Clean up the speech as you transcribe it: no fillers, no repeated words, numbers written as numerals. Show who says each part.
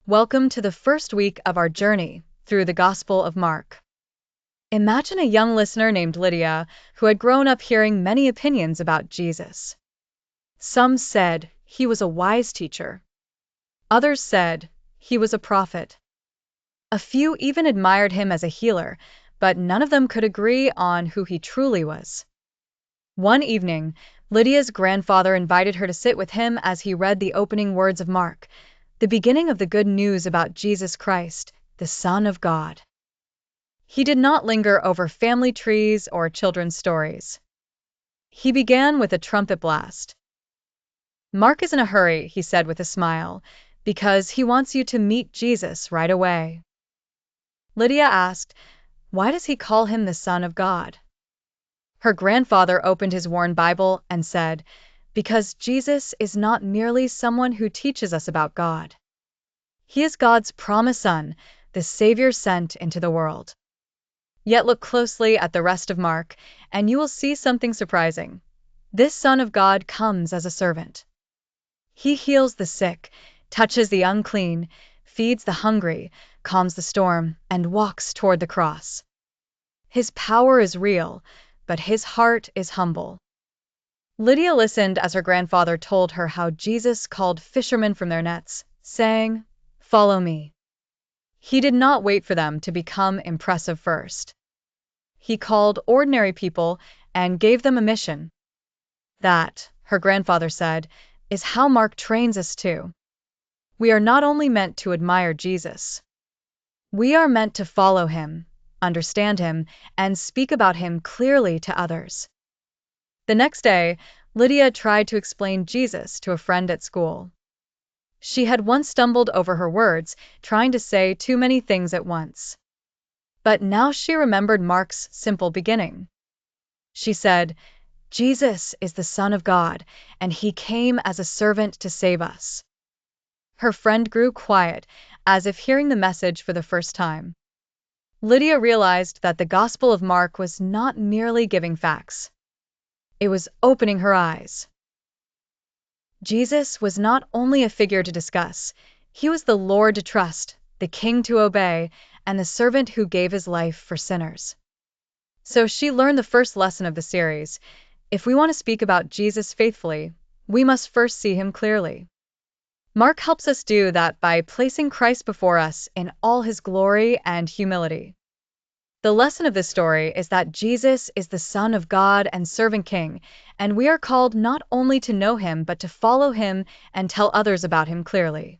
Speaker 1: Welcome to the first week of our journey through the Gospel of Mark. Imagine a young listener named Lydia who had grown up hearing many opinions about Jesus. Some said he was a wise teacher. Others said he was a prophet. A few even admired him as a healer, but none of them could agree on who he truly was. One evening, Lydia's grandfather invited her to sit with him as he read the opening words of Mark, the beginning of the good news about Jesus Christ, the Son of God. He did not linger over family trees or children's stories. He began with a trumpet blast. "Mark is in a hurry," he said with a smile, "because he wants you to meet Jesus right away." Lydia asked, "Why does he call him the Son of God?" Her grandfather opened his worn Bible and said, "Because Jesus is not merely someone who teaches us about God. He is God's promised Son, the Savior sent into the world." Yet look closely at the rest of Mark, and you will see something surprising. This Son of God comes as a servant. He heals the sick, touches the unclean, feeds the hungry, calms the storm, and walks toward the cross. His power is real, but his heart is humble. Lydia listened as her grandfather told her how Jesus called fishermen from their nets, saying, "Follow me." He did not wait for them to become impressive first. He called ordinary people and gave them a mission. That, her grandfather said, is how Mark trains us too. We are not only meant to admire Jesus. We are meant to follow him, understand him, and speak about him clearly to others. The next day, Lydia tried to explain Jesus to a friend at school. She had once stumbled over her words, trying to say too many things at once. But now she remembered Mark's simple beginning. She said, "Jesus is the Son of God, and he came as a servant to save us." Her friend grew quiet, as if hearing the message for the first time. Lydia realized that the Gospel of Mark was not merely giving facts. It was opening her eyes. Jesus was not only a figure to discuss, he was the Lord to trust, the King to obey, and the servant who gave his life for sinners. So she learned the first lesson of the series. If we want to speak about Jesus faithfully, we must first see him clearly. Mark helps us do that by placing Christ before us in all his glory and humility. The lesson of this story is that Jesus is the Son of God and servant King, and we are called not only to know him but to follow him and tell others about him clearly.